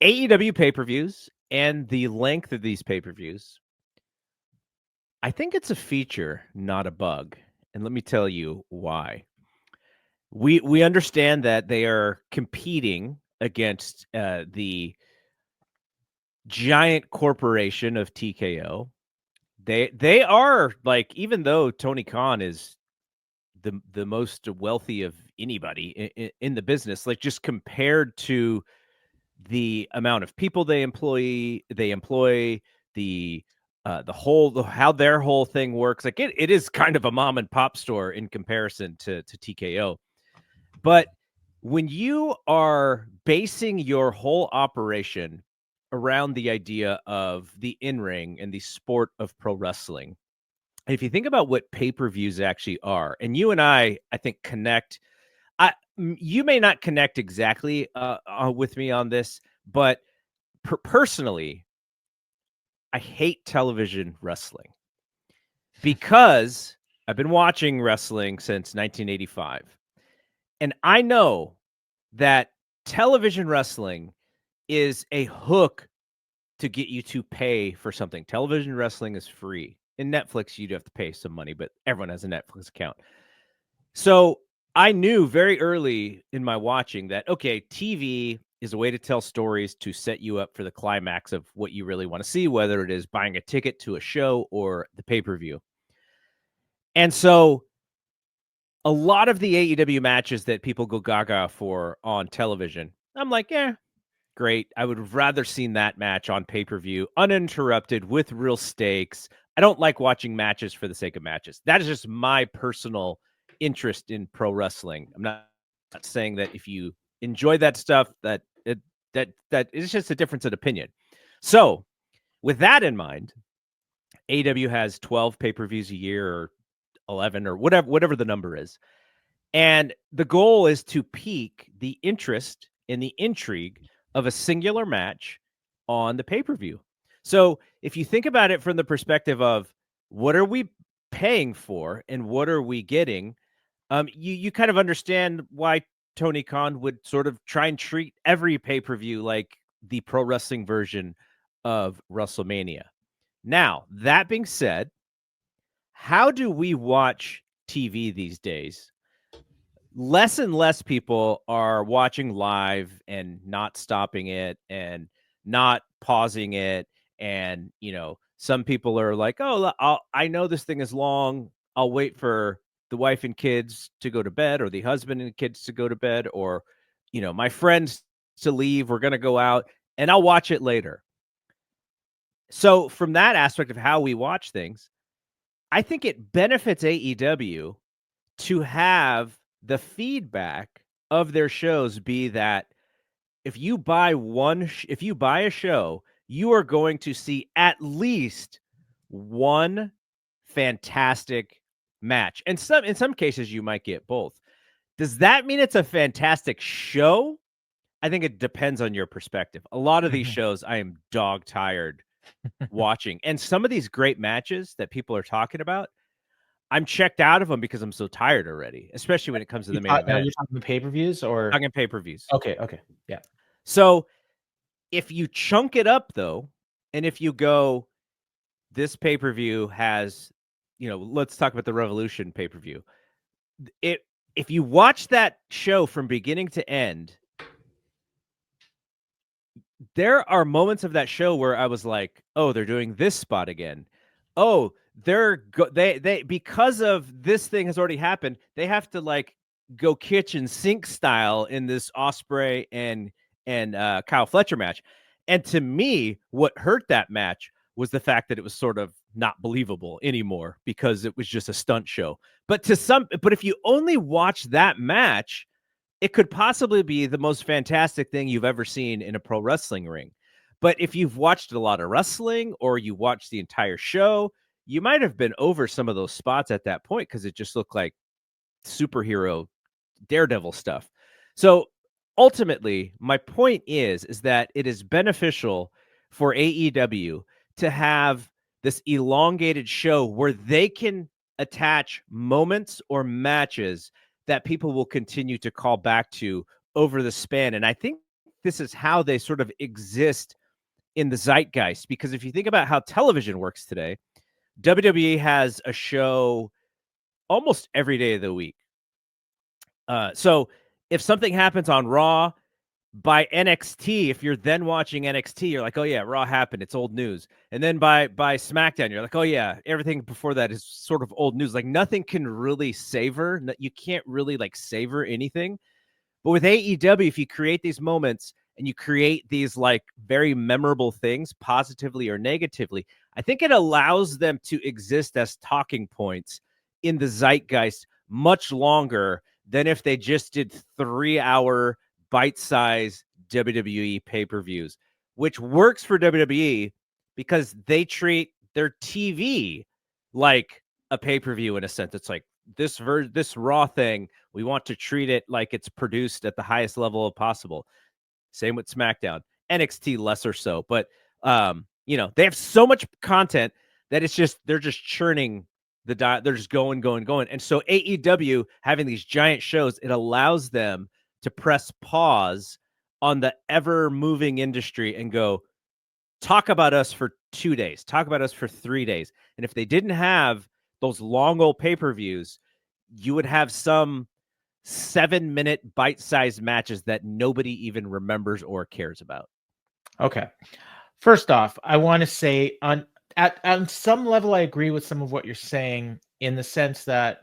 AEW pay-per-views and the length of these pay-per-views, I think it's a feature, not a bug. And let me tell you why. We understand that they are competing against the giant corporation of TKO. They are like, even though Tony Khan is the most wealthy of anybody in the business, like just compared to the amount of people they employ, the how their whole thing works. Like it is kind of a mom and pop store in comparison to TKO. But when you are basing your whole operation around the idea of the in-ring and the sport of pro wrestling, if you think about what pay-per-views actually are, and you and I think connect. You may not connect exactly with me on this, but personally, I hate television wrestling because I've been watching wrestling since 1985. And I know that television wrestling is a hook to get you to pay for something. Television wrestling is free. In Netflix, you'd have to pay some money, but everyone has a Netflix account. So I knew very early in my watching that, okay, TV is a way to tell stories to set you up for the climax of what you really want to see, whether it is buying a ticket to a show or the pay-per-view. And so a lot of the AEW matches that people go gaga for on television, I'm like, yeah, great. I would have rather seen that match on pay-per-view, uninterrupted, with real stakes. I don't like watching matches for the sake of matches. That is just my personal interest in pro wrestling. I'm not saying that if you enjoy that stuff, that is just a difference in opinion. So with that in mind, AEW has 12 pay-per-views a year, or 11, or whatever the number is. And the goal is to pique the interest in the intrigue of a singular match on the pay-per-view. So if you think about it from the perspective of what are we paying for and what are we getting, you kind of understand why Tony Khan would sort of try and treat every pay-per-view like the pro wrestling version of WrestleMania. Now, that being said, how do we watch TV these days? Less and less people are watching live and not stopping it and not pausing it. And, some people are like, oh, I know this thing is long. I'll wait for the wife and kids to go to bed, or the husband and kids to go to bed, or, my friends to leave. We're going to go out and I'll watch it later. So from that aspect of how we watch things, I think it benefits AEW to have the feedback of their shows be that if you buy a show, you are going to see at least one fantastic match. And in some cases you might get both. Does that mean it's a fantastic show? I think it depends on your perspective. A lot of these shows I am dog tired watching. And some of these great matches that people are talking about, I'm checked out of them because I'm so tired already, especially when it comes to the main event. You're talking pay-per-views or talking pay-per-views. Okay. Yeah. So if you chunk it up though, and if you go, this pay-per-view has, let's talk about the Revolution pay-per-view. If you watch that show from beginning to end, there are moments of that show where I was like, oh, they're doing this spot again. Oh, they because of this thing has already happened, they have to like go kitchen sink style in this Ospreay and Kyle Fletcher match. And to me, what hurt that match was the fact that it was sort of not believable anymore because it was just a stunt show. But if you only watch that match, it could possibly be the most fantastic thing you've ever seen in a pro wrestling ring. But if you've watched a lot of wrestling or you watched the entire show, you might have been over some of those spots at that point because it just looked like superhero Daredevil stuff. So ultimately, my point is that it is beneficial for AEW to have this elongated show where they can attach moments or matches that people will continue to call back to over the span. And I think this is how they sort of exist in the zeitgeist. Because if you think about how television works today, WWE has a show almost every day of the week. So if something happens on Raw, by NXT, if you're then watching NXT, you're like, oh yeah, Raw happened, it's old news. And then by SmackDown, you're like, oh yeah, everything before that is sort of old news. Like nothing can really savor. You can't really like savor anything. But with AEW, if you create these moments and you create these like very memorable things, positively or negatively, I think it allows them to exist as talking points in the zeitgeist much longer than if they just did 3-hour bite-sized WWE pay-per-views, which works for WWE because they treat their TV like a pay-per-view in a sense. It's like this Raw thing, we want to treat it like it's produced at the highest level possible. Same with SmackDown. NXT lesser so, but they have so much content that they're just churning they're just going. And so AEW having these giant shows, it allows them to press pause on the ever moving industry and go, talk about us for 2 days, talk about us for 3 days. And if they didn't have those long old pay-per-views, you would have some 7-minute bite-sized matches that nobody even remembers or cares about. Okay. First off, I want to say on some level, I agree with some of what you're saying in the sense that,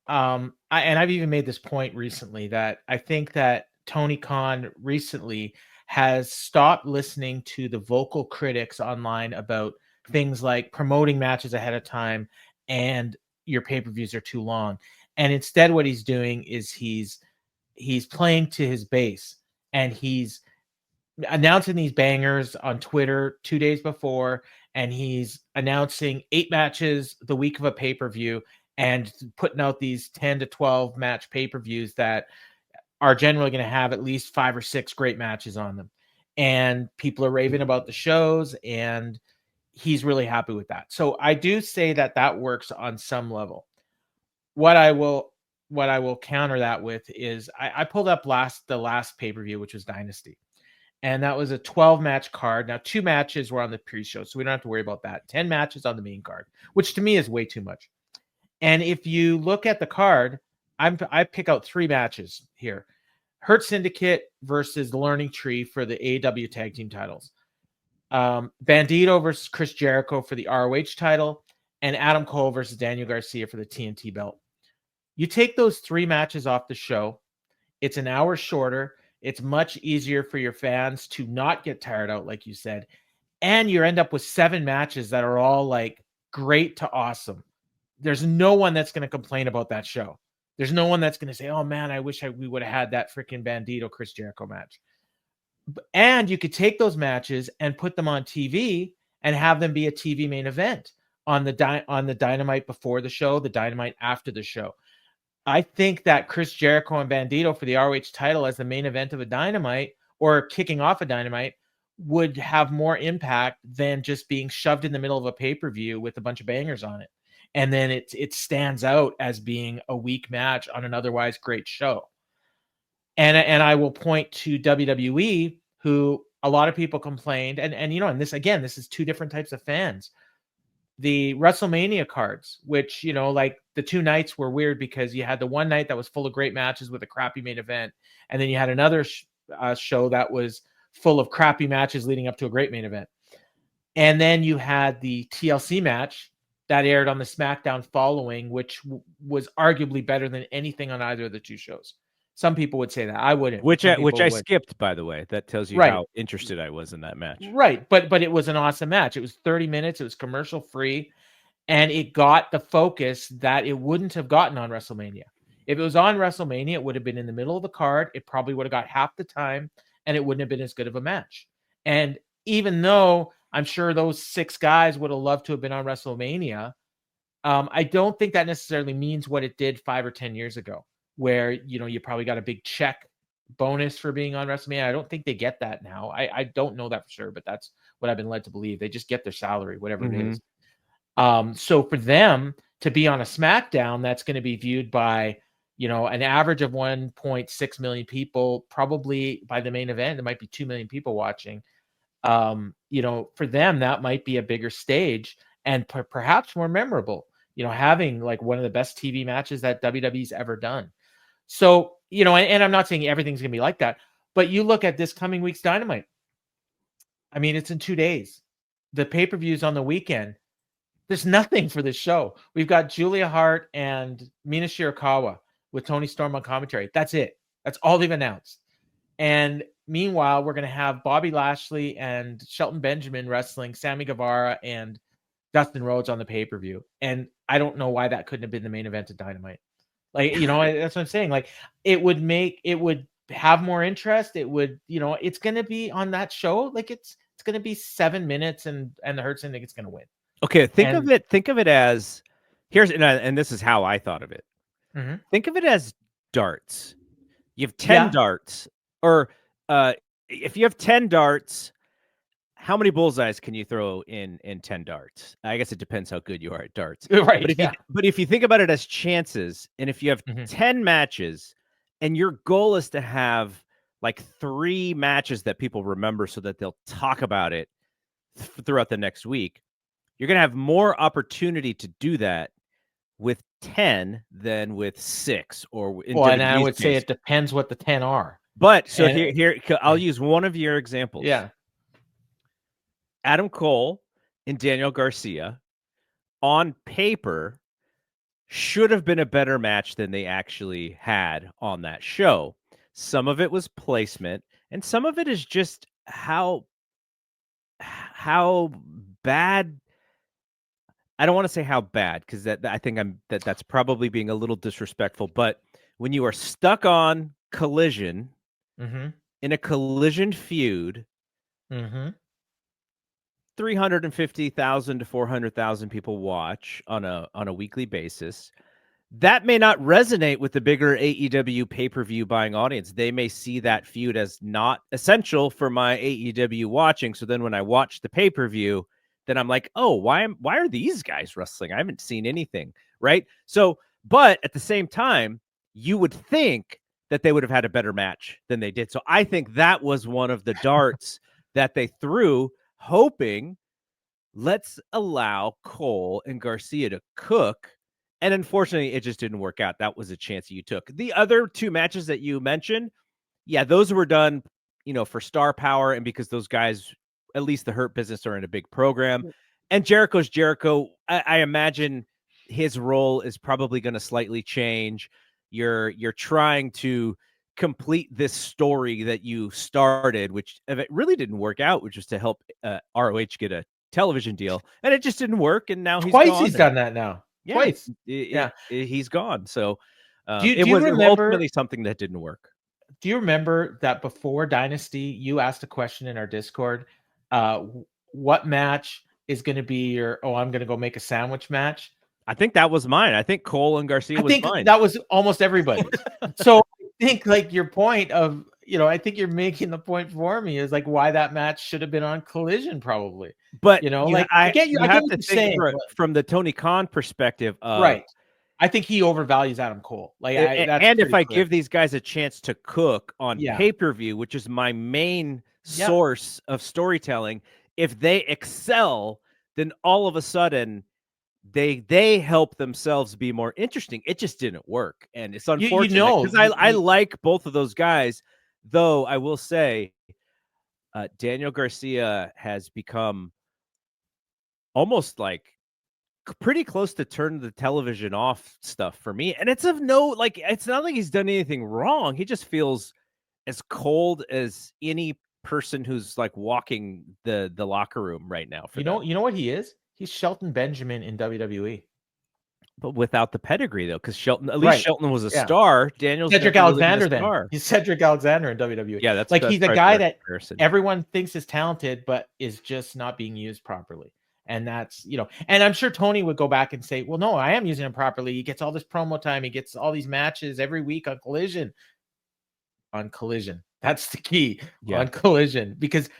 I've even made this point recently that I think that Tony Khan recently has stopped listening to the vocal critics online about things like promoting matches ahead of time and your pay-per-views are too long. And instead what he's doing is he's playing to his base, and he's announcing these bangers on Twitter 2 days before, and he's announcing 8 matches the week of a pay-per-view and putting out these 10 to 12 match pay-per-views that are generally going to have at least 5 or 6 great matches on them. And people are raving about the shows, and he's really happy with that. So I do say that that works on some level. What I will counter that with is I pulled up the last pay-per-view, which was Dynasty. And that was a 12-match card. Now, 2 matches were on the pre-show, so we don't have to worry about that. 10 matches on the main card, which to me is way too much. And if you look at the card, I pick out 3 matches here. Hurt Syndicate versus the Learning Tree for the AEW Tag Team titles. Bandito versus Chris Jericho for the ROH title. And Adam Cole versus Daniel Garcia for the TNT belt. You take those 3 matches off the show. It's an hour shorter. It's much easier for your fans to not get tired out, like you said. And you end up with 7 matches that are all like great to awesome. There's no one that's going to complain about that show. There's no one that's going to say, oh man, I wish we would have had that freaking Bandito Chris Jericho match. And you could take those matches and put them on TV and have them be a TV main event on the Dynamite before the show, the Dynamite after the show. I think that Chris Jericho and Bandito for the ROH title as the main event of a Dynamite or kicking off a Dynamite would have more impact than just being shoved in the middle of a pay-per-view with a bunch of bangers on it. And then it stands out as being a weak match on an otherwise great show. And I will point to WWE, who a lot of people complained, and this is 2 different types of fans. The WrestleMania cards, which, like the 2 nights were weird because you had the one night that was full of great matches with a crappy main event. And then you had another show that was full of crappy matches leading up to a great main event. And then you had the TLC match that aired on the SmackDown following, which was arguably better than anything on either of the 2 shows. Some people would say that. I wouldn't. Which I skipped, by the way. That tells you how interested I was in that match. Right. But it was an awesome match. It was 30 minutes. It was commercial free. And it got the focus that it wouldn't have gotten on WrestleMania. If it was on WrestleMania, it would have been in the middle of the card. It probably would have got half the time, and it wouldn't have been as good of a match. And even though I'm sure those 6 guys would have loved to have been on WrestleMania, I don't think that necessarily means what it did 5 or 10 years ago, where, you probably got a big check bonus for being on WrestleMania. I don't think they get that now. I don't know that for sure, but that's what I've been led to believe. They just get their salary, whatever it is. So for them to be on a SmackDown, that's going to be viewed by an average of 1.6 million people. Probably by the main event, there might be 2 million people watching. For them, that might be a bigger stage and perhaps more memorable, having like one of the best TV matches that WWE's ever done. So, and I'm not saying everything's going to be like that, but you look at this coming week's Dynamite. I mean, it's in 2 days. The pay-per-view's on the weekend. There's nothing for this show. We've got Julia Hart and Mina Shirakawa with Tony Storm on commentary. That's it. That's all they've announced. And meanwhile, we're going to have Bobby Lashley and Shelton Benjamin wrestling Sammy Guevara and Dustin Rhodes on the pay-per-view. And I don't know why that couldn't have been the main event of Dynamite. Like, that's what I'm saying. Like, it would have more interest. It would, it's going to be on that show. Like, it's going to be 7 minutes and the Hurt Syndicate it's going to win. Okay. Think of it as and this is how I thought of it. Mm-hmm. Think of it as darts. You have 10 darts, or if you have 10 darts, how many bullseyes can you throw in 10 darts? I guess it depends how good you are at darts. Right. But if you think about it as chances, and if you have 10 matches and your goal is to have like 3 matches that people remember so that they'll talk about it throughout the next week, you're going to have more opportunity to do that with 10 than with 6 or and I would say it depends what the 10 are. But so here I'll use one of your examples. Yeah. Adam Cole and Daniel Garcia on paper should have been a better match than they actually had on that show. Some of it was placement, and some of it is just how bad. I don't want to say how bad, because I think that's probably being a little disrespectful. But when you are stuck on Collision in a Collision feud, 350,000 to 400,000 people watch on a weekly basis. That may not resonate with the bigger AEW pay-per-view buying audience. They may see that feud as not essential for my AEW watching. So then when I watch the pay-per-view, then I'm like, oh, why are these guys wrestling? I haven't seen anything, right? So, but at the same time, you would think that they would have had a better match than they did. So I think that was one of the darts that they threw, hoping, let's allow Cole and Garcia to cook. And unfortunately, it just didn't work out. That was a chance you took. The other 2 matches that you mentioned, yeah, those were done, for star power, and because those guys, at least the Hurt Business, are in a big program. And Jericho's Jericho. I imagine his role is probably going to slightly change. You're trying to complete this story that you started, which if it really didn't work out, which was to help ROH get a television deal, and it just didn't work. And now he's done that now. Yeah, twice. He's gone. So it was ultimately something that didn't work. Do you remember that before Dynasty, you asked a question in our Discord? What match is going to be your, I'm going to go make a sandwich match? I think that was mine. I think Cole and Garcia was mine. That was almost everybody's. So I think like your point of, I think you're making the point for me is like why that match should have been on Collision probably. But I get what you're saying from the Tony Khan perspective of, right. I think he overvalues Adam Cole. And if I give these guys a chance to cook on pay-per-view, which is my main source of storytelling, if they excel, then all of a sudden they help themselves be more interesting. It just didn't work, and it's unfortunate because I like both of those guys. Though I will say, Daniel Garcia has become almost like pretty close to turn the television off stuff for me. And it's it's not like he's done anything wrong. He just feels as cold as any person who's like walking the locker room right now. You know what he is? He's Shelton Benjamin in WWE. But without the pedigree, though, because Shelton was a star. Daniel's Cedric Alexander. Then he's Cedric Alexander in WWE. Yeah, that's he's a guy that everyone thinks is talented, but is just not being used properly. And that's and I'm sure Tony would go back and say, well, no, I am using him properly. He gets all this promo time. He gets all these matches every week on Collision. On Collision, that's the key. On Collision, because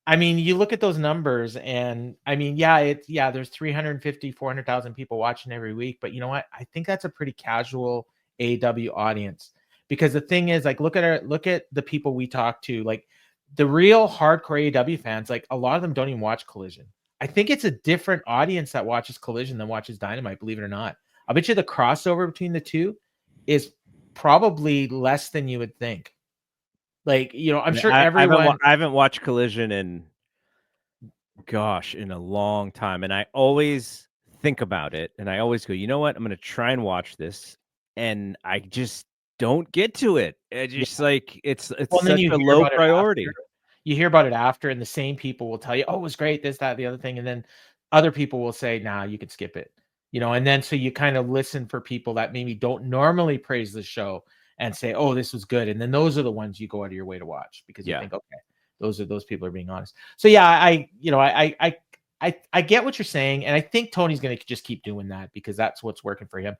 I mean, you look at those numbers and I mean, there's 350, 400,000 people watching every week, but you know what? I think that's a pretty casual AEW audience. Because the thing is, like, look at the people we talk to, like the real hardcore AEW fans, like a lot of them don't even watch Collision. I think it's a different audience that watches Collision than watches Dynamite, believe it or not. I bet you the crossover between the two is probably less than you would think. Like, you know, I'm sure everyone. I haven't watched Collision in a long time, and I always think about it, and I always go, you know what? I'm gonna try and watch this, and I just don't get to it. It's just like it's Well, then such you a hear low about it priority. after. You hear about it after, and the same people will tell you, "Oh, it was great, this, that, the other thing," and then other people will say, "Nah, you can skip it." You know, and then so you kind of listen for people that maybe don't normally praise the show and say, "Oh, this was good," and then those are the ones you go out of your way to watch because you think, "Okay, those people are being honest." So yeah, I get what you're saying, and I think Tony's going to just keep doing that because that's what's working for him.